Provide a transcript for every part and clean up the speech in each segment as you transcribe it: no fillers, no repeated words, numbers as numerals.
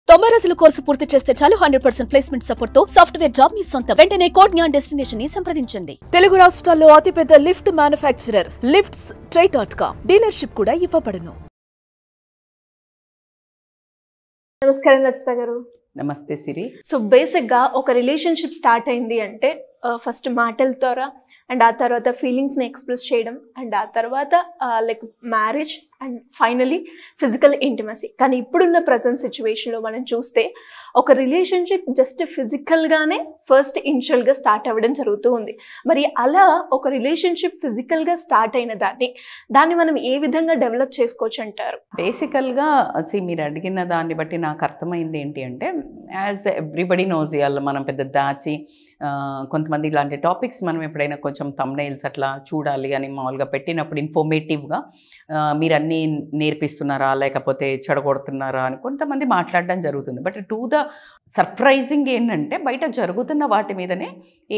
90 రోజుల కోర్సు పూర్తి చేస్తే చాలు 100% ప్లేస్మెంట్ సపోర్ట్ తో సాఫ్ట్వేర్ జాబ్ మీ సొంతం. వెంటనే కోడ్ జ్ఞాన్ డెస్టినేషన్ ని సంప్రదించండి. తెలుగు రాష్ట్రాల్లో అతిపెద్ద లిఫ్ట్ మ్యానుఫ్యాక్చరర్ లిఫ్ట్స్ ట్రై.com డీలర్షిప్ కూడా ఇవ్వబడును. నమస్కారం రచిత గారు. నమస్తే సిరి. సో బేసిక్ గా ఒక రిలేషన్షిప్ స్టార్ట్ అయింది అంటే ఫస్ట్ మాటల ద్వారా అండ్ ఆ తర్వాత ఫీలింగ్స్ని ఎక్స్ప్రెస్ చేయడం అండ్ ఆ తర్వాత like marriage and finally physical intimacy. కానీ ఇప్పుడున్న ప్రజెంట్ సిచ్యువేషన్లో మనం చూస్తే ఒక రిలేషన్షిప్ జస్ట్ ఫిజికల్గానే ఫస్ట్ ఇనిషియల్గా స్టార్ట్ అవ్వడం జరుగుతూ ఉంది. మరి అలా ఒక రిలేషన్షిప్ ఫిజికల్గా స్టార్ట్ అయిన దాన్ని మనం ఏ విధంగా డెవలప్ చేసుకోవచ్చు అంటారు? బేసికల్గా మీరు అడిగిన దాన్ని బట్టి నాకు అర్థమైంది ఏంటి అంటే, యాజ్ ఎవ్రీబడి నోస్, ఇవాళ మనం పెద్ద దాచి కొంతమంది ఇలాంటి టాపిక్స్ మనం ఎప్పుడైనా కొంచెం థంబ్నెయిల్స్ అట్లా చూడాలి అని మామూలుగా పెట్టినప్పుడు ఇన్ఫర్మేటివ్గా మీరు అన్నీ నేర్పిస్తున్నారా లేకపోతే చెడగొడుతున్నారా అని కొంతమంది మాట్లాడడం జరుగుతుంది. బట్ టు ద సర్ప్రైజింగ్ ఏంటంటే, బయట జరుగుతున్న వాటి మీదనే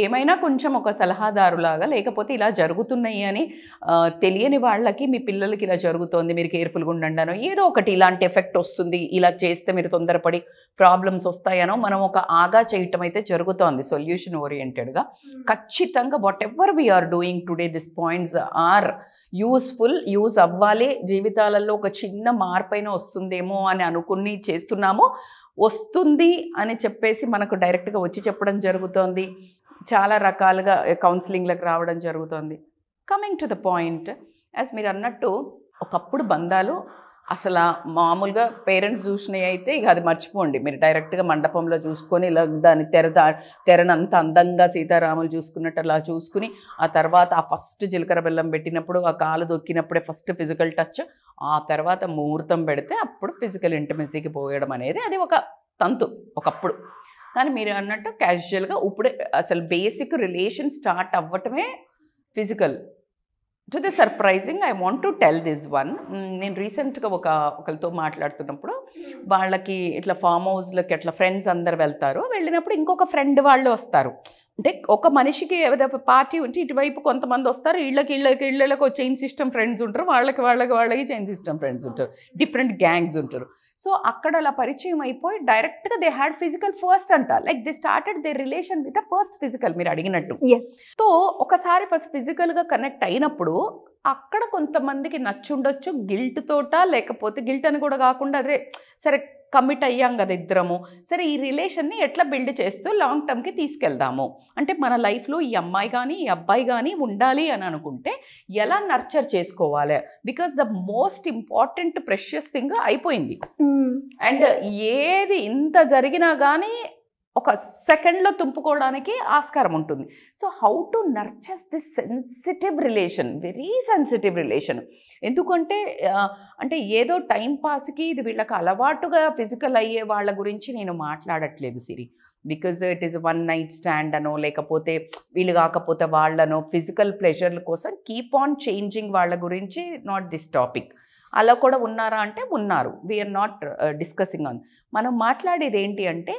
ఏమైనా కొంచెం ఒక సలహాదారులాగా, లేకపోతే ఇలా జరుగుతున్నాయి అని తెలియని వాళ్ళకి, మీ పిల్లలకి ఇలా జరుగుతోంది మీరు కేర్ఫుల్గా ఉండండి అనో, ఏదో ఒకటి ఇలాంటి ఎఫెక్ట్ వస్తుంది, ఇలా చేస్తే మీరు తొందరపడి ప్రాబ్లమ్స్ వస్తాయనో మనం ఒక ఆగా చేయటం అయితే జరుగుతోంది సొల్యూషన్ ఓరియంటెడ్గా. ఖచ్చితంగా whatever we're doing today, this points are useful, use అవ్వాలి. జీవితాలలో ఒక చిన్న మార్పైన వస్తుందేమో అని అనుకుని చేస్తున్నాము, వస్తుంది అని చెప్పేసి మనకు డైరెక్ట్గా వచ్చి చెప్పడం జరుగుతోంది. చాలా రకాలుగా కౌన్సిలింగ్లకు రావడం జరుగుతుంది. Coming to the point, as మీరు అన్నట్టు ఒకప్పుడు బంధాలు అసలు మామూలుగా పేరెంట్స్ చూసినవి అయితే ఇక అది మర్చిపోండి. మీరు డైరెక్ట్గా మండపంలో చూసుకొని ఇలా దాని తెరనంత అందంగా సీతారాములు చూసుకున్నట్టు అలా చూసుకుని, ఆ తర్వాత ఆ ఫస్ట్ జీలకర్ర బెల్లం పెట్టినప్పుడు, ఆ కాలు దొక్కినప్పుడే ఫస్ట్ ఫిజికల్ టచ్, ఆ తర్వాత ముహూర్తం పెడితే అప్పుడు ఫిజికల్ ఇంటిమసీకి పోయడం అనేది అది ఒక తంతు ఒకప్పుడు. కానీ మీరు అన్నట్టు క్యాజువల్గా ఇప్పుడే అసలు బేసిక్ రిలేషన్ స్టార్ట్ అవ్వటమే physical. To the surprising I want to tell this one. నేను రీసెంట్గా ఒకరితో మాట్లాడుతున్నప్పుడు, వాళ్ళకి ఇట్లా ఫామ్ హౌస్లకి అట్లా ఫ్రెండ్స్ అందరు వెళ్తారు. వెళ్ళినప్పుడు ఇంకొక ఫ్రెండ్ వాళ్ళు వస్తారు. అంటే ఒక మనిషికి ఏదైనా పార్టీ ఉంటే ఇటువైపు కొంతమంది వస్తారు, ఇళ్ళకి చైన్ సిస్టమ్ ఫ్రెండ్స్ ఉంటారు, వాళ్ళకి చైన్ సిస్టమ్ ఫ్రెండ్స్ ఉంటారు, డిఫరెంట్ గ్యాంగ్స్ ఉంటారు. సో అక్కడ అలా పరిచయం అయిపోయి డైరెక్ట్గా దే హ్యాడ్ ఫిజికల్ ఫస్ట్ అంట, like they started they relation with first physical మీరు అడిగినట్టు. సో ఒకసారి ఫస్ట్ ఫిజికల్గా కనెక్ట్ అయినప్పుడు అక్కడ కొంతమందికి నచ్చుండొచ్చు, గిల్ట్ తోట, లేకపోతే గిల్ట్ అని కూడా కాకుండా అదే సరే కమిట్ అయ్యాం కదా ఇద్దరము, సరే ఈ రిలేషన్ని ఎట్లా బిల్డ్ చేస్తూ లాంగ్ టర్మ్కి తీసుకెళ్దాము, అంటే మన లైఫ్లో ఈ అమ్మాయి కానీ ఈ అబ్బాయి కానీ ఉండాలి అని అనుకుంటే ఎలా నర్చర్ చేసుకోవాలి, because the most important precious thing అయిపోయింది. అండ్ ఏది ఇంత జరిగినా కానీ ఒక సెకండ్లో తుంపుకోవడానికి ఆస్కారం ఉంటుంది. So how to nurture this sensitive relation, very sensitive relation. ఎందుకంటే అంటే ఏదో టైం పాస్కి ఇది వీళ్ళకి అలవాటుగా ఫిజికల్ అయ్యే వాళ్ళ గురించి నేను మాట్లాడట్లేదు Siri, because it is one night stand అనో, లేకపోతే వీళ్ళు కాకపోతే వాళ్ళనో, ఫిజికల్ ప్లెజర్ల కోసం కీప్ ఆన్ చేంజింగ్ వాళ్ళ గురించి నాట్ దిస్ టాపిక్. అలా కూడా ఉన్నారా అంటే ఉన్నారు, వీఆర్ నాట్ డిస్కసింగ్ ఆన్. మనం మాట్లాడేది ఏంటి అంటే,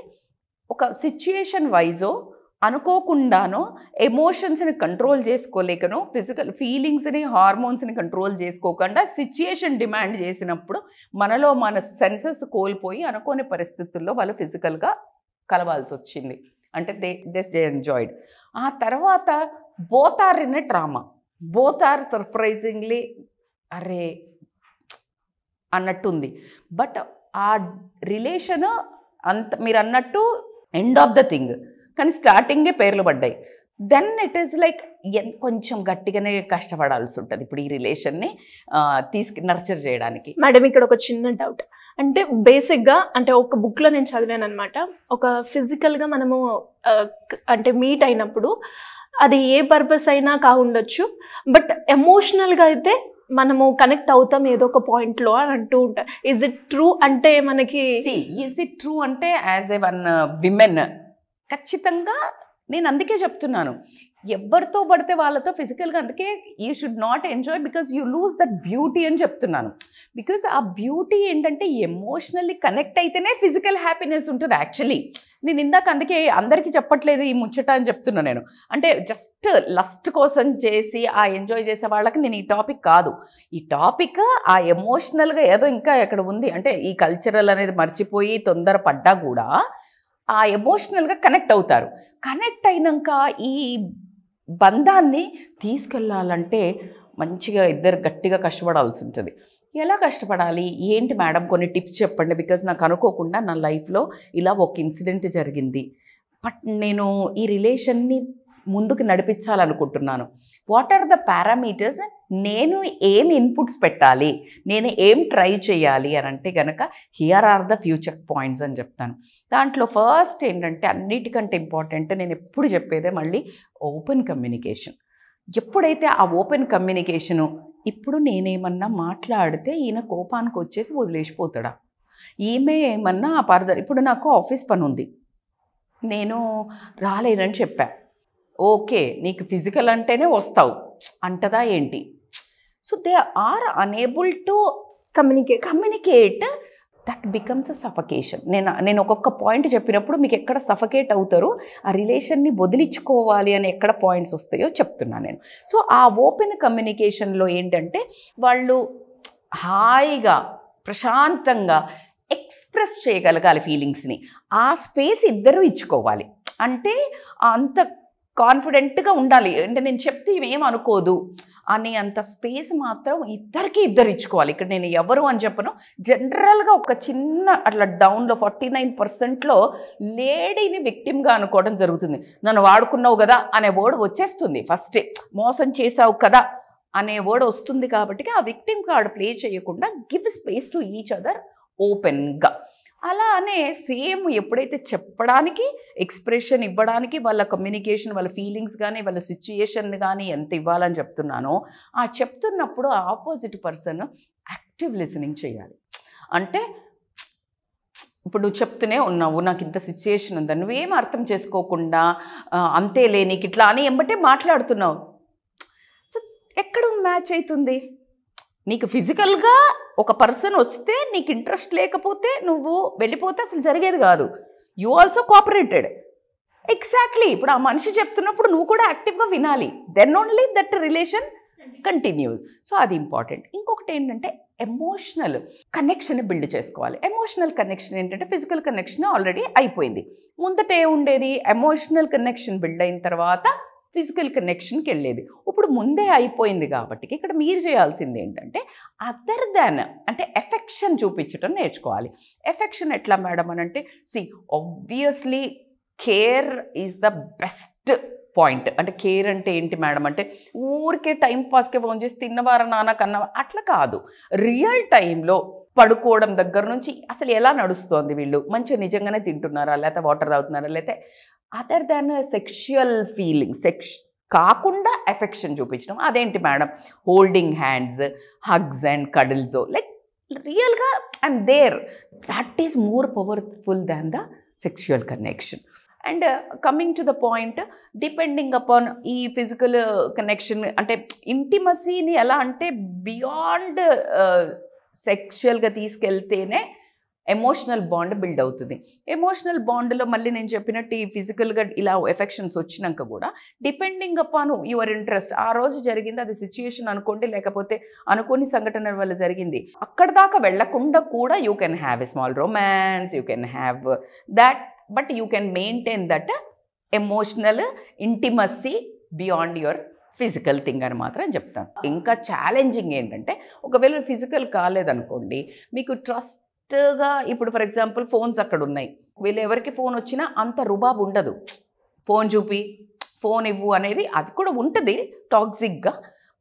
ఒక సిచ్యుయేషన్ వైజో అనుకోకుండానో ఎమోషన్స్ని కంట్రోల్ చేసుకోలేకనో, ఫిజికల్ ఫీలింగ్స్ని హార్మోన్స్ని కంట్రోల్ చేసుకోకుండా సిచ్యుయేషన్ డిమాండ్ చేసినప్పుడు మనలో మన సెన్సెస్ కోల్పోయి అనుకోని పరిస్థితుల్లో వాళ్ళు ఫిజికల్గా కలవాల్సి వచ్చింది. అంటే దే ఎంజాయిడ్. ఆ తర్వాత both are in a trauma, both are surprisingly అరే అన్నట్టుంది. బట్ ఆ రిలేషన్ అంత మీరు అన్నట్టు ఎండ్ ఆఫ్ ద థింగ్, కానీ స్టార్టింగే పేర్లు పడ్డాయి. దెన్ ఇట్ ఈస్ లైక్ కొంచెం గట్టిగానే కష్టపడాల్సి ఉంటుంది ఇప్పుడు ఈ రిలేషన్ని నర్చర్ చేయడానికి. మేడం ఇక్కడ ఒక చిన్న డౌట్, అంటే బేసిక్గా అంటే ఒక బుక్లో నేను చదివాను అనమాట, ఒక ఫిజికల్గా మనము అంటే మీట్ అయినప్పుడు అది ఏ పర్పస్ అయినా కావుండొచ్చు, బట్ ఎమోషనల్గా అయితే మనము కనెక్ట్ అవుతాం ఏదో ఒక పాయింట్లో అని అంటూ ఉంటారు. Is it true? అంటే మనకి ఈజ్ ఇట్ ట్రూ అంటే యాజ్ ఏ వన్ విమెన్ ఖచ్చితంగా నేను అందుకే చెప్తున్నాను, ఎవరితో పడితే వాళ్ళతో ఫిజికల్గా, అందుకే you should not enjoy because you lose that beauty అని చెప్తున్నాను. బికాజ్ ఆ బ్యూటీ ఏంటంటే ఎమోషనల్లీ కనెక్ట్ అయితేనే ఫిజికల్ హ్యాపీనెస్ ఉంటుంది. యాక్చువల్లీ నేను ఇందాక అందుకే అందరికీ చెప్పట్లేదు ఈ ముచ్చట అని చెప్తున్నా నేను. అంటే జస్ట్ లస్ట్ కోసం చేసి ఆ ఎంజాయ్ చేసే వాళ్ళకి నేను ఈ టాపిక్ కాదు. ఈ టాపిక్ ఆ ఎమోషనల్గా ఏదో ఇంకా ఎక్కడ ఉంది అంటే ఈ కల్చరల్ అనేది మర్చిపోయి తొందర పడ్డా కూడా ఆ ఎమోషనల్గా కనెక్ట్ అవుతారు. కనెక్ట్ అయినాక ఈ బంధాన్ని తీసుకెళ్ళాలంటే మంచిగా ఇద్దరు గట్టిగా కష్టపడాల్సి ఉంటుంది. ఎలా కష్టపడాలి ఏంటి మేడం, కొన్ని టిప్స్ చెప్పండి. బికాజ్ నాకు అనుకోకుండా నా లైఫ్లో ఇలా ఒక ఇన్సిడెంట్ జరిగింది, బట్ నేను ఈ రిలేషన్ని ముందుకు నడిపించాలనుకుంటున్నాను. వాట్ ఆర్ ద పారామీటర్స్, నేను ఏం ఇన్పుట్స్ పెట్టాలి, నేను ఏం ట్రై చేయాలి అని అంటే కనుక here are the future points అని చెప్తాను. దాంట్లో ఫస్ట్ ఏంటంటే అన్నిటికంటే ఇంపార్టెంట్ నేను ఎప్పుడు చెప్పేదే మళ్ళీ ఓపెన్ కమ్యూనికేషన్. ఎప్పుడైతే ఆ ఓపెన్ కమ్యూనికేషను, ఇప్పుడు నేనేమన్నా మాట్లాడితే ఈయన కోపానికి వచ్చేసి వదిలేసిపోతాడా, ఈమె ఏమన్నా ఇప్పుడు నాకు ఆఫీస్ పని ఉంది, నేను రాలేనని చెప్పా, ఓకే నీకు ఫిజికల్ అంటేనే వస్తావు అంటదా ఏంటి? So they are unable to communicate. That becomes a suffocation. నేను ఒక్కొక్క పాయింట్ చెప్పినప్పుడు మీకు ఎక్కడ సఫకేట్ అవుతారో, ఆ రిలేషన్ని వదిలించుకోవాలి అని ఎక్కడ పాయింట్స్ వస్తాయో చెప్తున్నాను నేను. సో ఆ ఓపెన్ కమ్యూనికేషన్లో ఏంటంటే వాళ్ళు హాయిగా ప్రశాంతంగా ఎక్స్ప్రెస్ చేయగలగాలి ఫీలింగ్స్ని. ఆ స్పేస్ ఇద్దరు ఇచ్చుకోవాలి. అంటే అంత కాన్ఫిడెంట్గా ఉండాలి. అంటే నేను చెప్తే ఏం అనుకోదు అని అంత స్పేస్ మాత్రం ఇద్దరు ఇచ్చుకోవాలి. ఇక్కడ నేను ఎవరు అని చెప్పను, జనరల్గా ఒక చిన్న అట్లా డౌన్లో 49%లో లేడీని విక్టిమ్గా అనుకోవడం జరుగుతుంది. నన్ను వాడుకున్నావు కదా అనే వర్డ్ వచ్చేస్తుంది ఫస్టే, మోసం చేసావు కదా అనే వర్డ్ వస్తుంది. కాబట్టి ఆ విక్టిమ్ కార్డ్ ప్లే చేయకుండా give space to each other ఓపెన్గా. అలానే సేమ్ ఎప్పుడైతే చెప్పడానికి, ఎక్స్ప్రెషన్ ఇవ్వడానికి, వాళ్ళ కమ్యూనికేషన్, వాళ్ళ ఫీలింగ్స్ కానీ వాళ్ళ సిచ్యుయేషన్ కానీ ఎంత ఇవ్వాలని చెప్తున్నానో, ఆ చెప్తున్నప్పుడు ఆపోజిట్ పర్సన్ యాక్టివ్ లిసనింగ్ చేయాలి. అంటే ఇప్పుడు నువ్వు చెప్తూనే ఉన్నావు, నాకు ఇంత సిచ్యుయేషన్ ఉందా, నువ్వేం అర్థం చేసుకోకుండా అంతేలే నీకు ఇట్లా అని ఎంబటే మాట్లాడుతున్నావు. సో ఎక్కడ మ్యాచ్ అవుతుంది? నీకు ఫిజికల్గా ఒక పర్సన్ వస్తే నీకు ఇంట్రెస్ట్ లేకపోతే నువ్వు వెళ్ళిపోతే అసలు జరిగేది కాదు. You also cooperated. ఎగ్జాక్ట్లీ ఇప్పుడు ఆ మనిషి చెప్తున్నప్పుడు నువ్వు కూడా యాక్టివ్గా వినాలి. Then only that relation continues. So అది ఇంపార్టెంట్. ఇంకొకటి ఏంటంటే ఎమోషనల్ కనెక్షన్ బిల్డ్ చేసుకోవాలి. ఎమోషనల్ కనెక్షన్ ఏంటంటే ఫిజికల్ కనెక్షన్ ఆల్రెడీ అయిపోయింది. ముందటే ఉండేది ఎమోషనల్ కనెక్షన్ బిల్డ్ అయిన తర్వాత ఫిజికల్ కనెక్షన్కి వెళ్ళేది. ఇప్పుడు ముందే అయిపోయింది కాబట్టి ఇక్కడ మీరు చేయాల్సింది ఏంటంటే అదర్ దాన్ అంటే ఎఫెక్షన్ చూపించడం నేర్చుకోవాలి. ఎఫెక్షన్ ఎట్లా మేడం అని అంటే obviously care is the best point. అంటే కేర్ అంటే ఏంటి మేడం అంటే ఊరికే టైం పాస్కే ఫోన్ చేసి తిన్నవారా నాన్న కన్నా అట్లా కాదు. రియల్ టైంలో పడుకోవడం దగ్గర నుంచి అసలు ఎలా నడుస్తోంది, వీళ్ళు మంచిగా నిజంగానే తింటున్నారా, లేకపోతే వాటర్ తాగుతున్నారా, లేకపోతే అదర్ దాన్ సెక్షువల్ ఫీలింగ్స్ కాకుండా ఎఫెక్షన్ చూపించడం. అదేంటి madam, holding hands, hugs and cuddles, like రియల్గా I'm there. That is more powerful than the sexual connection. And coming to the point, depending upon ఈ ఫిజికల్ కనెక్షన్ అంటే ఇంటిమసీని ఎలా అంటే beyond సెక్షువల్గా తీసుకెళ్తేనే ఎమోషనల్ బాండ్ బిల్డ్ అవుతుంది. ఎమోషనల్ బాండ్లో మళ్ళీ నేను చెప్పినట్టు ఈ ఫిజికల్గా ఇలా ఎఫెక్షన్స్ వచ్చినాక కూడా డిపెండింగ్ అపాన్ యువర్ ఇంట్రెస్ట్, ఆ రోజు జరిగింది అది సిచ్యుయేషన్ అనుకోండి, లేకపోతే అనుకోని సంఘటన వల్ల జరిగింది, అక్కడ దాకా వెళ్లకుండా కూడా you can have a small romance, you can have that, but you can maintain that emotional intimacy beyond your physical thing అని మాత్రం చెప్తాను. ఇంకా ఛాలెంజింగ్ ఏంటంటే ఒకవేళ ఫిజికల్ కాలేదనుకోండి, మీకు ట్రస్ట్గా ఇప్పుడు ఫర్ ఎగ్జాంపుల్ ఫోన్స్ అక్కడ ఉన్నాయి, వీళ్ళు ఎవరికి ఫోన్ వచ్చినా అంత రుబాబు ఉండదు, ఫోన్ చూపి ఫోన్ ఇవ్వు అనేది అది కూడా ఉంటుంది టాక్సిక్గా.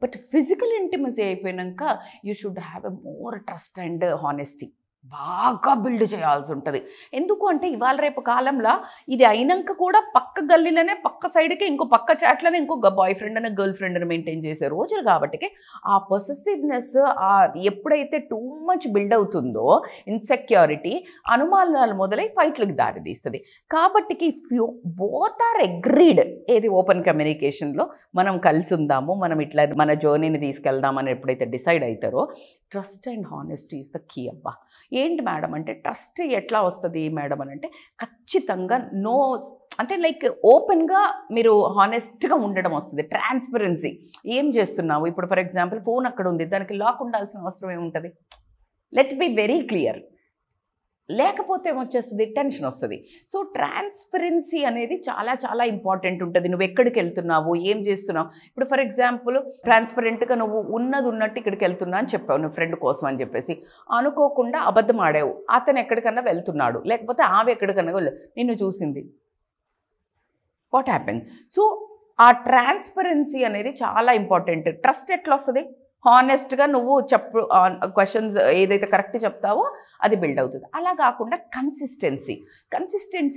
బట్ ఫిజికల్ ఇంటిమసీ అయిపోయాక you should have a more trust and honesty. బాగా బిల్డ్ చేయాల్సి ఉంటుంది. ఎందుకు అంటే ఇవాళ రేపు కాలంలో ఇది అయినాక కూడా పక్క గల్లీలోనే పక్క సైడ్కి ఇంకో పక్క చాట్లోనే ఇంకో బాయ్ ఫ్రెండ్ అని గర్ల్ ఫ్రెండ్ అని మెయింటైన్ చేసే రోజులు కాబట్టి ఆ పొసెసివ్నెస్ ఎప్పుడైతే టూ మచ్ బిల్డ్ అవుతుందో ఇన్సెక్యూరిటీ అనుమానాలు మొదలై ఫైట్లకు దారితీస్తుంది. కాబట్టి if you both are agreed ఏది ఓపెన్ కమ్యూనికేషన్లో మనం కలిసి ఉందాము, మనం ఇట్లా మన జర్నీని తీసుకెళ్దామని ఎప్పుడైతే డిసైడ్ అవుతారో trust and honesty is the key. అబ్బా ఏంటి మేడం అంటే ట్రస్ట్ ఎట్లా వస్తుంది మేడం అని అంటే ఖచ్చితంగా నో అంటే లైక్ ఓపెన్గా మీరు హానెస్ట్గా ఉండడం వస్తుంది. ట్రాన్స్పరెన్సీ ఏం చేస్తున్నావు ఇప్పుడు ఫర్ ఎగ్జాంపుల్ ఫోన్ అక్కడ ఉంది, దానికి లాక్ ఉండాల్సిన అవసరం ఏముంటుంది? Let be very clear. లేకపోతే ఏమొచ్చేస్తుంది? టెన్షన్ వస్తుంది. సో ట్రాన్స్పరెన్సీ అనేది చాలా చాలా ఇంపార్టెంట్ ఉంటుంది. నువ్వు ఎక్కడికి వెళ్తున్నావు, ఏం చేస్తున్నావు. ఇప్పుడు ఫర్ ఎగ్జాంపుల్ ట్రాన్స్పరెంట్గా నువ్వు ఉన్నది ఉన్నట్టు ఇక్కడికి వెళ్తున్నా అని చెప్పావు నువ్వు ఫ్రెండ్ కోసం అని చెప్పేసి, అనుకోకుండా అబద్ధం ఆడావు, అతను ఎక్కడికన్నా వెళ్తున్నాడు, లేకపోతే ఆమె ఎక్కడికన్నా నిన్ను చూసింది, వాట్ హ్యాపెన్? సో ఆ ట్రాన్స్పరెన్సీ అనేది చాలా ఇంపార్టెంట్. ట్రస్ట్ ఎట్లా వస్తుంది? హానెస్ట్గా నువ్వు క్వశ్చన్స్ ఏదైతే కరెక్ట్ చెప్తావో అది బిల్డ్ అవుతుంది. అలా కాకుండా కన్సిస్టెన్సీ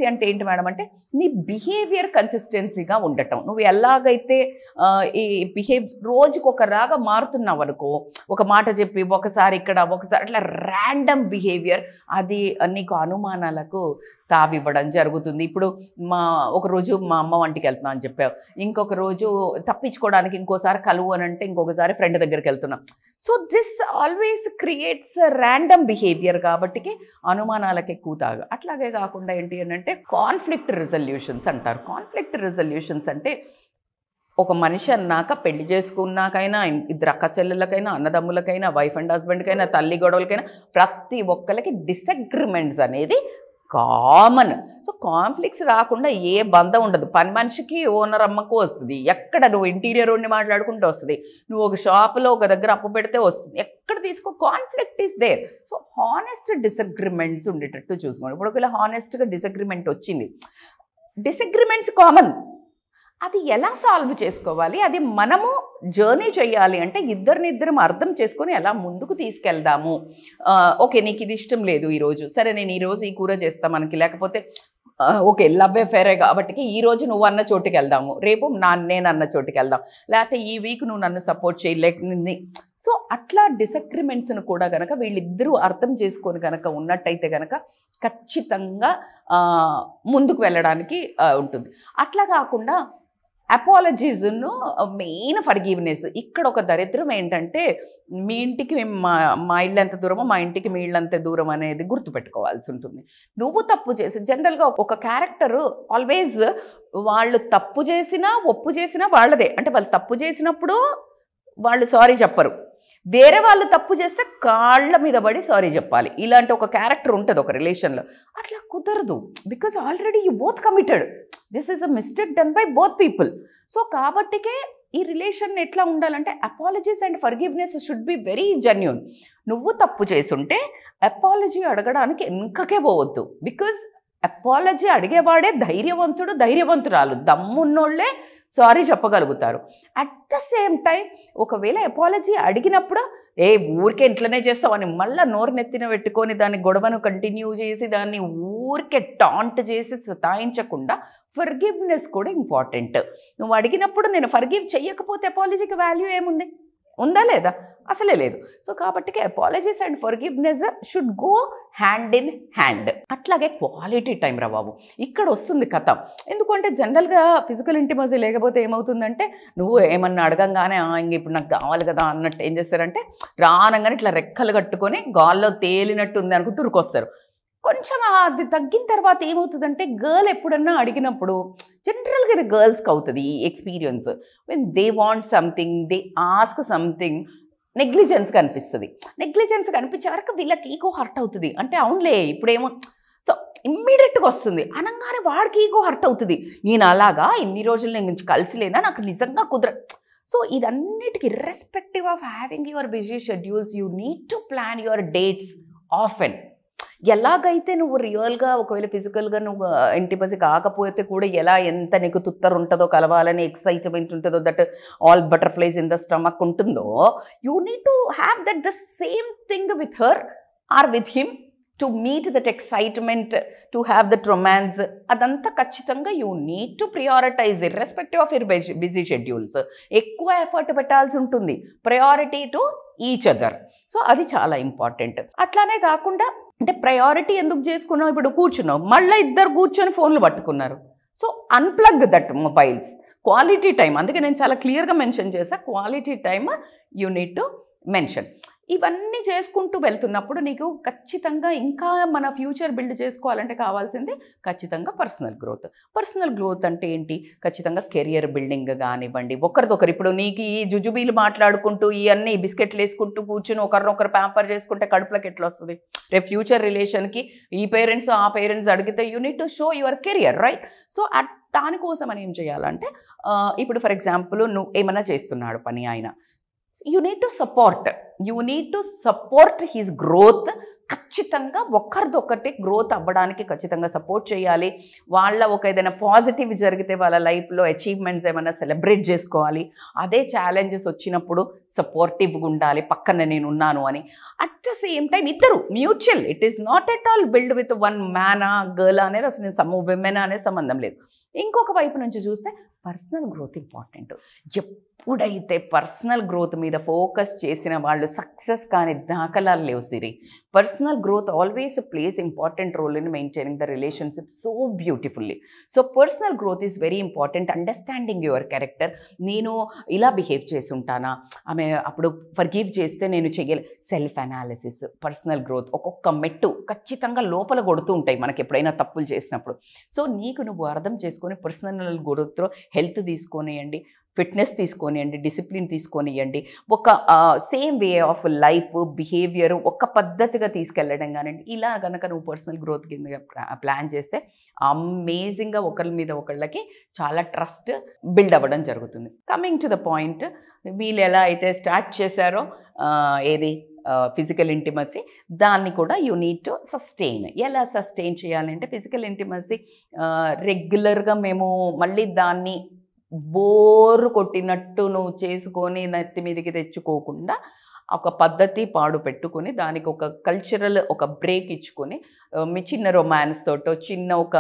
అంటే ఏంటి మేడం అంటే నీ బిహేవియర్ కన్సిస్టెన్సీగా ఉండటం. నువ్వు ఎలాగైతే ఈ రోజుకు ఒక రాగా మారుతున్నావు అనుకో, ఒక మాట చెప్పి ఒకసారి ఇక్కడ ఒకసారి అట్లా ర్యాండమ్ బిహేవియర్ అది నీకు అనుమానాలకు తావివ్వడం జరుగుతుంది. ఇప్పుడు ఒక రోజు మా అమ్మ వంటికి వెళ్తున్నా అని చెప్పావు, ఇంకొక రోజు తప్పించుకోవడానికి ఇంకోసారి కలువు అని అంటే ఇంకొకసారి ఫ్రెండ్ దగ్గరికి వెళ్తున్నాం. So this always creates random behaviour కాబట్టి అనుమానాలకు ఎక్కువ తాగు. అట్లాగే కాకుండా ఏంటి అని అంటే కాన్ఫ్లిక్ట్ రిజల్యూషన్స్ అంటారు. కాన్ఫ్లిక్ట్ రిజల్యూషన్స్ అంటే ఒక మనిషి అన్నాక పెళ్లి చేసుకున్నాకైనా ఇద్దరు అక్క చెల్లెళ్ళకైనా అన్నదమ్ములకైనా వైఫ్ అండ్ హస్బెండ్కైనా తల్లి గొడవలకైనా ప్రతి ఒక్కరికి డిసగ్రిమెంట్స్ అనేది కామన్. సో కాన్ఫ్లిక్ట్స్ రాకుండా ఏ బంధం ఉండదు. పని మనిషికి ఓనర్ అమ్మకు వస్తుంది, ఎక్కడ నువ్వు ఇంటీరియర్ ఉండి మాట్లాడుకుంటూ వస్తుంది, నువ్వు ఒక షాపులో ఒక దగ్గర అప్పు పెడితే వస్తుంది, ఎక్కడ తీసుకో conflict is there. So honest disagreements ఉండేటట్టు చూసుకోండి. ఇప్పుడు ఒకవేళ హానెస్ట్గా డిసగ్రిమెంట్ వచ్చింది, డిసగ్రిమెంట్స్ కామన్, అది ఎలా సాల్వ్ చేసుకోవాలి, అది మనము జర్నీ చేయాలి అంటే ఇద్దరినిద్దరం అర్థం చేసుకొని ఎలా ముందుకు తీసుకెళ్దాము. ఓకే నీకు ఇది ఇష్టం లేదు ఈరోజు, సరే నేను ఈరోజు ఈ కూర చేస్తా మనకి, లేకపోతే ఓకే లవ్ అఫేరే కాబట్టి ఈరోజు నువ్వు అన్న చోటుకి వెళ్దాము, రేపు నేను అన్న చోటుకి వెళ్దాం, లేకపోతే ఈ వీక్ నువ్వు నన్ను సపోర్ట్ చేయలేక. సో అట్లా డిసగ్రిమెంట్స్ను కూడా కనుక వీళ్ళిద్దరూ అర్థం చేసుకొని కనుక ఉన్నట్టయితే కనుక ఖచ్చితంగా ముందుకు వెళ్ళడానికి ఉంటుంది. అట్లా కాకుండా అపాలజీస్ను మెయిన్ ఫర్గివ్నెస్. ఇక్కడ ఒక దరిద్రం ఏంటంటే మీ ఇంటికి మా ఇల్లు ఎంత దూరమో మా ఇంటికి మీ ఇల్లు అంత దూరం అనేది గుర్తుపెట్టుకోవాల్సి ఉంటుంది. నువ్వు తప్పు చేసి జనరల్గా ఒక క్యారెక్టరు ఆల్వేస్ వాళ్ళు తప్పు చేసినా ఒప్పు చేసినా వాళ్ళదే. అంటే వాళ్ళు తప్పు చేసినప్పుడు వాళ్ళు సారీ చెప్పరు, వేరే వాళ్ళు తప్పు చేస్తే కాళ్ళ మీద పడి సారీ చెప్పాలి. ఇలాంటి ఒక క్యారెక్టర్ ఉంటుంది ఒక రిలేషన్లో. అట్లా కుదరదు, because already you both committed, this is a mistake done by both people. So కాబట్టికే ఈ రిలేషన్ ఎట్లా ఉండాలంటే apologies and forgiveness should be very genuine. నువ్వు తప్పు చేసుంటే అపాలజీ అడగడానికి వెనకకే పోవద్దు, బికాజ్ అపాలజీ అడిగేవాడే ధైర్యవంతుడు ధైర్యవంతురాలు, దమ్మున్నోళ్ళే సారీ చెప్పగలుగుతారు. అట్ ద సేమ్ టైం ఒకవేళ అపాలజీ అడిగినప్పుడు ఊరికే ఇంట్లోనే చేస్తావని మళ్ళీ నోరు నెత్తిన పెట్టుకొని దాన్ని గొడవను కంటిన్యూ చేసి దాన్ని ఊరికే టాంట్ చేసి సతాయించకుండా ఫర్గివ్నెస్ కూడా ఇంపార్టెంట్. నువ్వు అడిగినప్పుడు నేను ఫర్గివ్ చెయ్యకపోతే అపాలజీకి వాల్యూ ఏముంది? ఉందా లేదా? అసలే లేదు. సో కాబట్టి apologies and forgiveness should go hand in hand. అట్లాగే క్వాలిటీ టైం రా బాబు, ఇక్కడ వస్తుంది కథ. ఎందుకంటే జనరల్గా ఫిజికల్ ఇంటిమసీ లేకపోతే ఏమవుతుందంటే నువ్వు ఏమన్నా అడగంగానే ఇంక ఇప్పుడు నాకు కావాలి కదా అన్నట్టు ఏం చేస్తారంటే రానంగానే ఇట్లా రెక్కలు కట్టుకొని గాల్లో తేలినట్టు ఉంది అనుకుంటూ ఉరికొస్తారు. కొంచెం అది తగ్గిన తర్వాత ఏమవుతుందంటే గర్ల్ ఎప్పుడన్నా అడిగినప్పుడు జనరల్గా ఇది గర్ల్స్కి అవుతుంది ఈ experience. When they want something, they ask something, negligence కనిపిస్తుంది. నెగ్లిజెన్స్ కనిపించే వరకు వీళ్ళకి ఈగో హర్ట్ అవుతుంది. అంటే అవునులే ఇప్పుడేమో సో ఇమ్మీడియట్గా వస్తుంది అనగానే వాడికి ఈగో హర్ట్ అవుతుంది. నేను అలాగా ఇన్ని రోజులు నేను కలిసి లేనా, నాకు నిజంగా సో ఇదన్నిటికీ irrespective of having your busy schedules you need to plan your dates often. ఎలాగైతే నువ్వు రియల్గా ఒకవేళ ఫిజికల్గా నువ్వు ఇంటిమసీ కాకపోతే కూడా ఎలా ఎంత నీకు తుత్తరు ఉంటుందో, కలవాలని ఎక్సైట్మెంట్ ఉంటుందో, that all butterflies in the stomach ఉంటుందో, you need to have that the same thing with her or with him to meet that excitement, to have that romance, అదంతా ఖచ్చితంగా you need to prioritize irrespective of your busy schedules. ఎక్కువ effort పెట్టాల్సి ఉంటుంది, priority to each other. So అది చాలా important. అట్లానే కాకుండా అంటే ప్రయారిటీ ఎందుకు చేసుకున్నావు, ఇప్పుడు కూర్చున్నావు, మళ్ళీ ఇద్దరు కూర్చొని ఫోన్లు పట్టుకున్నారు. So unplug that mobiles, quality time. అందుకే నేను చాలా క్లియర్గా మెన్షన్ చేశాను, quality time you need to mention. ఇవన్నీ చేసుకుంటూ వెళ్తున్నప్పుడు నీకు ఖచ్చితంగా ఇంకా మన ఫ్యూచర్ బిల్డ్ చేసుకోవాలంటే కావాల్సింది ఖచ్చితంగా పర్సనల్ గ్రోత్. పర్సనల్ గ్రోత్ అంటే ఏంటి, ఖచ్చితంగా కెరియర్ బిల్డింగ్ కానివ్వండి, ఒకరిదొకరు. ఇప్పుడు నీకు ఈ జుజుబీలు మాట్లాడుకుంటూ ఇవన్నీ బిస్కెట్లు వేసుకుంటూ కూర్చుని ఒకరినొకరు ప్యాంపర్ చేసుకుంటే కడుపులోకి ఎట్లా వస్తుంది. రేపు ఫ్యూచర్ రిలేషన్కి ఈ పేరెంట్స్ ఆ పేరెంట్స్ అడిగితే you need to show your career, right? So దానికోసం అని ఏం చేయాలంటే ఇప్పుడు ఫర్ ఎగ్జాంపుల్ నువ్వు ఏమైనా చేస్తున్నాడు పని ఆయన, you need to support his growth. ఖచ్చితంగా ఒకరిదొకటి గ్రోత్ అవ్వడానికి ఖచ్చితంగా సపోర్ట్ చేయాలి. వాళ్ళ ఒక ఏదైనా పాజిటివ్ జరిగితే వాళ్ళ లైఫ్లో అచీవ్మెంట్స్ ఏమైనా సెలబ్రేట్ చేసుకోవాలి. అదే ఛాలెంజెస్ వచ్చినప్పుడు సపోర్టివ్గా ఉండాలి, పక్కన నేను ఉన్నాను అని. అట్ ద సేమ్ టైం ఇద్దరు mutual, it is not at all build with one man girl అనేది అసలు విమెన్ అనే సంబంధం లేదు. ఇంకొక వైపు నుంచి చూస్తే పర్సనల్ గ్రోత్ ఇంపార్టెంట్. ఎప్పుడైతే పర్సనల్ గ్రోత్ మీద ఫోకస్ చేసిన వాళ్ళు సక్సెస్ కాని దాఖలాలు లేవు Siri. Personal growth always place important role in maintaining the relationship so beautifully. So personal growth is very important. Understanding your character. నేను ఇలా బిహేవ్ చేసి ఉంటానా, ఆమె అప్పుడు ఫర్గివ్ చేస్తే నేను చెయ్యలే. సెల్ఫ్ అనాలిసిస్, పర్సనల్ గ్రోత్ ఒక్కొక్క మెట్టు ఖచ్చితంగా లోపల కొడుతూ ఉంటాయి మనకి ఎప్పుడైనా తప్పులు చేసినప్పుడు. సో నీకు నువ్వు అర్థం చేసుకొని పర్సనల్ గ్రోత్లో హెల్త్ తీసుకొనియండి, ఫిట్నెస్ తీసుకొనియండి, డిసిప్లిన్ తీసుకొనియండి, ఒక same way of life behaviour ఒక పద్ధతిగా తీసుకెళ్ళడం కానివ్వండి. ఇలా కనుక నువ్వు పర్సనల్ గ్రోత్ కింద ప్లాన్ చేస్తే అమేజింగ్గా ఒకరి మీద ఒకళ్ళకి చాలా ట్రస్ట్ బిల్డ్ అవ్వడం జరుగుతుంది. కమింగ్ టు ద పాయింట్, వీళ్ళు ఎలా అయితే స్టార్ట్ చేశారో ఏది ఫిజికల్ ఇంటిమసీ, దాన్ని కూడా యూ నీడ్ టు సస్టైన్. ఎలా సస్టైన్ చేయాలంటే ఫిజికల్ ఇంటిమసీ రెగ్యులర్గా మేము మళ్ళీ దాన్ని బోరు కొట్టినట్టు నువ్వు చేసుకొని నెత్తి మీదకి తెచ్చుకోకుండా ఒక పద్ధతి పాడు పెట్టుకొని దానికి ఒక కల్చరల్ ఒక బ్రేక్ ఇచ్చుకొని మీ చిన్న రొమాన్స్ తోటో చిన్న ఒక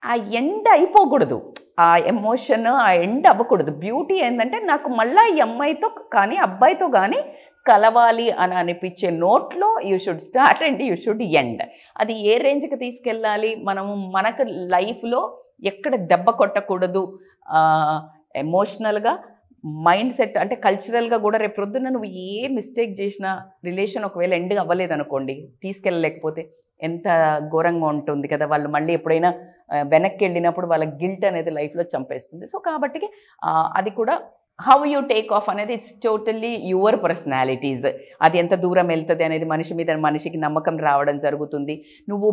ఆ ఎండ్ అయిపోకూడదు, ఆ ఎమోషన్ ఆ ఎండ్ అవ్వకూడదు. బ్యూటీ ఏంటంటే నాకు మళ్ళీ ఈ అమ్మాయితో కానీ అబ్బాయితో కానీ కలవాలి అని అనిపించే నోట్లో you should start and you should end. అది ఏ రేంజ్కి తీసుకెళ్ళాలి, మనము మనకు లైఫ్లో ఎక్కడ దెబ్బ కొట్టకూడదు, ఎమోషనల్గా మైండ్ సెట్ అంటే కల్చరల్గా కూడా రేపు ప్రొద్దున నువ్వు ఏ మిస్టేక్ చేసినా రిలేషన్ ఒకవేళ ఎండ్ అవ్వలేదనుకోండి, తీసుకెళ్ళలేకపోతే ఎంత ఘోరంగా ఉంటుంది కదా. వాళ్ళు మళ్ళీ ఎప్పుడైనా వెనక్కి వెళ్ళినప్పుడు వాళ్ళ గిల్ట్ అనేది లైఫ్లో చంపేస్తుంది. సో కాబట్టి అది కూడా హౌ యూ టేక్ ఆఫ్ అనేది ఇట్స్ టోటల్లీ యువర్ పర్సనాలిటీస్. అది ఎంత దూరం వెళ్తుంది అనేది మనిషి మీద మనిషికి నమ్మకం రావడం జరుగుతుంది. నువ్వు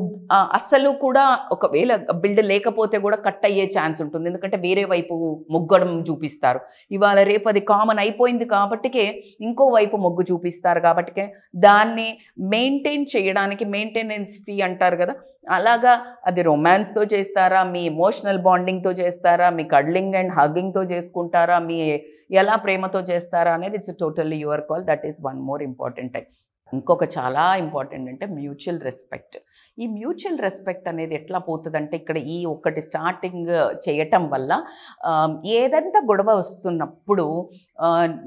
అస్సలు కూడా ఒకవేళ బిల్డ్ లేకపోతే కూడా కట్ అయ్యే ఛాన్స్ ఉంటుంది, ఎందుకంటే వేరే వైపు మొగ్గడం చూపిస్తారు. ఇవాళ రేపు అది కామన్ అయిపోయింది కాబట్టికే ఇంకో వైపు మొగ్గు చూపిస్తారు. కాబట్టికే దాన్ని మెయింటైన్ చేయడానికి మెయింటెనెన్స్ ఫీ అంటారు కదా, అలాగా అది రొమాన్స్తో చేస్తారా, మీ ఎమోషనల్ బాండింగ్తో చేస్తారా, మీ కడ్లింగ్ అండ్ హగ్గింగ్తో చేసుకుంటారా, మీ ఎలా ప్రేమతో చేస్తారా అనేది it's totally your call. That is one more important. ఇంకొక చాలా ఇంపార్టెంట్ అంటే మ్యూచువల్ రెస్పెక్ట్. ఈ మ్యూచువల్ రెస్పెక్ట్ అనేది ఎట్లా పోతుందంటే ఇక్కడ ఈ ఒక్కటి స్టార్టింగ్ చేయటం వల్ల ఏదంతా గొడవ వస్తున్నప్పుడు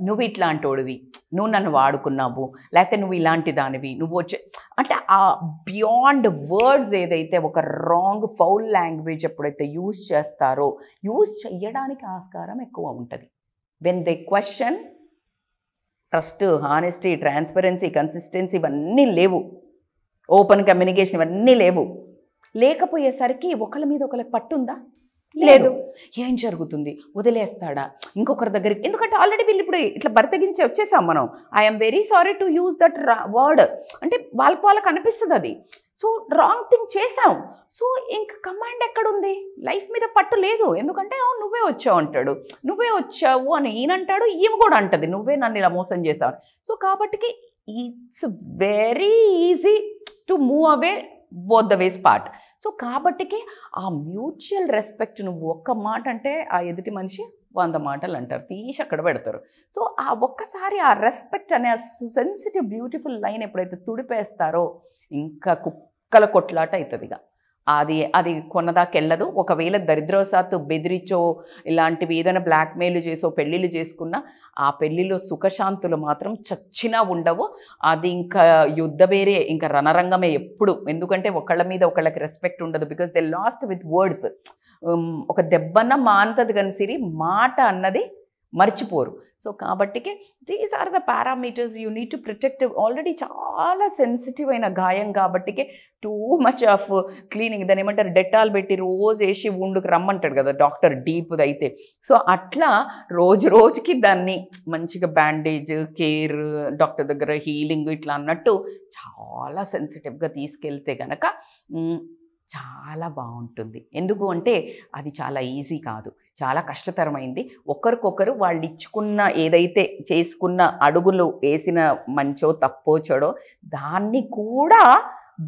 నువ్వు ఇట్లాంటోడివి, నువ్వు నన్ను వాడుకున్నావు, లేకపోతే నువ్వు ఇలాంటి దానివి, నువ్వు వచ్చే అంటే ఆ బియాండ్ వర్డ్స్ ఏదైతే ఒక రాంగ్ ఫౌల్ లాంగ్వేజ్ ఎప్పుడైతే యూజ్ చేస్తారో యూజ్ చేయడానికి ఆస్కారం ఎక్కువ ఉంటుంది. When they question trust, honesty, transparency, consistency ఇవన్నీ లేవు, ఓపెన్ కమ్యూనికేషన్ ఇవన్నీ లేకపోయేసరికి ఒకళ్ళ మీద ఒకళ్ళకి పట్టుందా? లేదు. ఏం జరుగుతుంది, వదిలేస్తాడా ఇంకొకరి దగ్గరికి? ఎందుకంటే ఆల్రెడీ వీళ్ళు ఇప్పుడు ఇట్లా బర్తగించి వచ్చేసాం మనం. I'm very sorry to use that word అంటే వాళ్ళకి అనిపిస్తుంది అది. సో రాంగ్ థింగ్ చేసాం. సో ఇంక కమాండ్ ఎక్కడుంది? లైఫ్ మీద పట్టు లేదు. ఎందుకంటే అవును నువ్వే వచ్చావు అంటాడు, నువ్వే వచ్చావు అని ఈయనంటాడు, ఈమె కూడా అంటది నువ్వే నన్ను ఇలా మోసం చేసావు. సో కాబట్టి it's very easy to move away both the ways part. So కాబట్టికి ఆ మ్యూచువల్ రెస్పెక్ట్ నువ్వు ఒక్క మాట అంటే ఆ ఎదుటి మనిషి 100 మాటలు అంటారు, తీసి అక్కడ పెడతారు. సో ఆ ఒక్కసారి ఆ రెస్పెక్ట్ అనే సెన్సిటివ్ బ్యూటిఫుల్ లైన్ ఎప్పుడైతే తుడిపేస్తారో ఇంకా కుక్కల కొట్లాట అవుతుంది. ఇక అది కొన్నదాకా వెళ్ళదు. ఒకవేళ దరిద్రవశాత్తు బెదిరించో ఇలాంటివి ఏదైనా బ్లాక్మెయిల్ చేసో పెళ్ళిళ్ళు చేసుకున్నా ఆ పెళ్ళిలో సుఖశాంతులు మాత్రం చచ్చినా ఉండవు. అది ఇంకా యుద్ధ వేరే, ఇంకా రణరంగమే ఎప్పుడు. ఎందుకంటే ఒకళ్ళ మీద ఒకళ్ళకి రెస్పెక్ట్ ఉండదు. Because they lost with words. ఒక దెబ్బన్న మాంతది కానీ సిరి మాట అన్నది మర్చిపోరు. సో కాబట్టికి these are the parameters you need to protect. Already చాలా సెన్సిటివ్ అయిన గాయం కాబట్టికే టూ మచ్ ఆఫ్ క్లీనింగ్, దాన్ని ఏమంటారు డెటాల్ పెట్టి రోజు వేసి వుండుకు రమ్మంటాడు కదా డాక్టర్, డీప్ది అయితే. సో అట్లా రోజుకి దాన్ని మంచిగా బ్యాండేజ్, కేర్, డాక్టర్ దగ్గర హీలింగ్ ఇట్లా అన్నట్టు చాలా సెన్సిటివ్గా తీసుకెళ్తే కనుక చాలా బాగుంటుంది. ఎందుకు అంటే అది చాలా ఈజీ కాదు, చాలా కష్టతరమైంది. ఒకరికొకరు వాళ్ళు ఇచ్చుకున్న ఏదైతే చేసుకున్న అడుగులు వేసిన మంచో తప్పో చెడో దాన్ని కూడా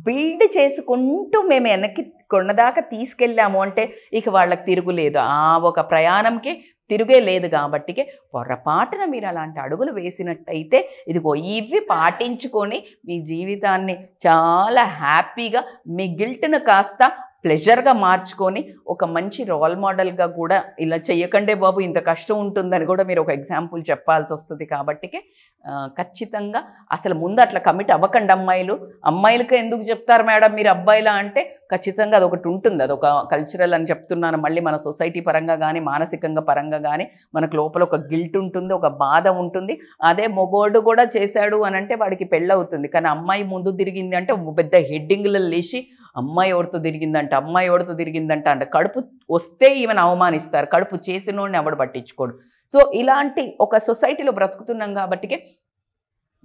బిల్డ్ చేసుకుంటూ మేము వెనక్కి కొన్నదాకా తీసుకెళ్ళాము అంటే ఇక వాళ్ళకి తిరుగులేదు. ఆ ఒక ప్రయాణంకి తిరుగే లేదు. కాబట్టికే పొరపాటున మీరు అలాంటి అడుగులు వేసినట్టయితే ఇదిగో ఇవి పాటించుకొని మీ జీవితాన్ని చాలా హ్యాపీగా, మీ గిల్ట్ను కాస్త ప్లెజర్గా మార్చుకొని ఒక మంచి రోల్ మోడల్గా కూడా ఇలా చెయ్యకండే బాబు ఇంత కష్టం ఉంటుందని కూడా మీరు ఒక ఎగ్జాంపుల్ చెప్పాల్సి వస్తుంది. కాబట్టికే ఖచ్చితంగా అసలు ముందు అట్లా కమిట్ అవ్వకండి. అమ్మాయిలకి ఎందుకు చెప్తారు మేడం మీరు అబ్బాయిలా అంటే ఖచ్చితంగా అది ఒకటి ఉంటుంది. అదొక కల్చరల్ అని చెప్తున్నాను. మళ్ళీ మన సొసైటీ పరంగా కానీ మానసికంగా పరంగా కానీ మనకు లోపల ఒక గిల్ట్ ఉంటుంది, ఒక బాధ ఉంటుంది. అదే మొగోడు కూడా చేశాడు అని అంటే వాడికి పెళ్ళవుతుంది. కానీ అమ్మాయి ముందు తిరిగింది అంటే పెద్ద హెడ్డింగ్లలో లేచి అమ్మాయి ఎవరితో తిరిగిందంట అంటే కడుపు వస్తే ఈమెను అవమానిస్తారు, కడుపు చేసినోడిని ఎవడు పట్టించుకోడు. సో ఇలాంటి ఒక సొసైటీలో బ్రతుకుతున్నాం కాబట్టికే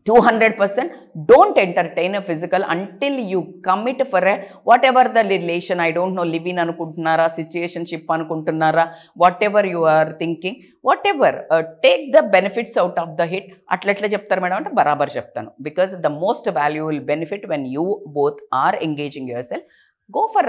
200% don't entertain a physical until you commit for a whatever the relation. I don't know, live in anukuntunnara, situationship anukuntunnara, whatever you are thinking, whatever, take the benefits out of the hit. Atla cheptaru madam ante barabar cheptanu, because the most valuable benefit when you both are engaging yourself, go for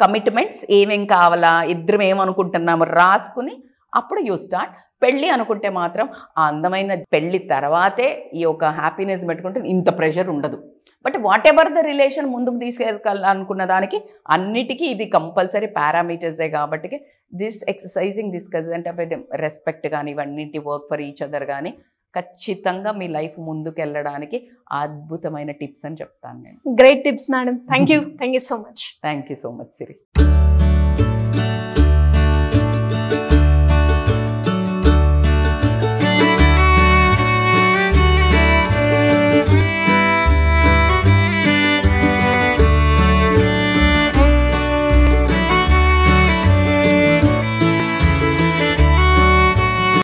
commitments. ఏమేం కావాలా, ఇద్దరం ఏమనుకుంటున్నాము రాసుకుని అప్పుడు you start. పెళ్ళి అనుకుంటే మాత్రం ఆ అందమైన పెళ్ళి తర్వాతే ఈ యొక్క హ్యాపీనెస్ పెట్టుకుంటే ఇంత ప్రెషర్ ఉండదు. But whatever the relation ముందుకు తీసుకెళ్ళాలనుకున్న దానికి అన్నిటికీ ఇది కంపల్సరీ పారామీటర్సే. కాబట్టి this exercising, this consent of respect కానీ ఇవన్నింటి వర్క్ ఫర్ ఈచ్ అదర్ కానీ ఖచ్చితంగా మీ లైఫ్ ముందుకు వెళ్ళడానికి అద్భుతమైన టిప్స్ అని చెప్తాను నేను. Great tips madam. Thank you so much. Thank you so much Siri.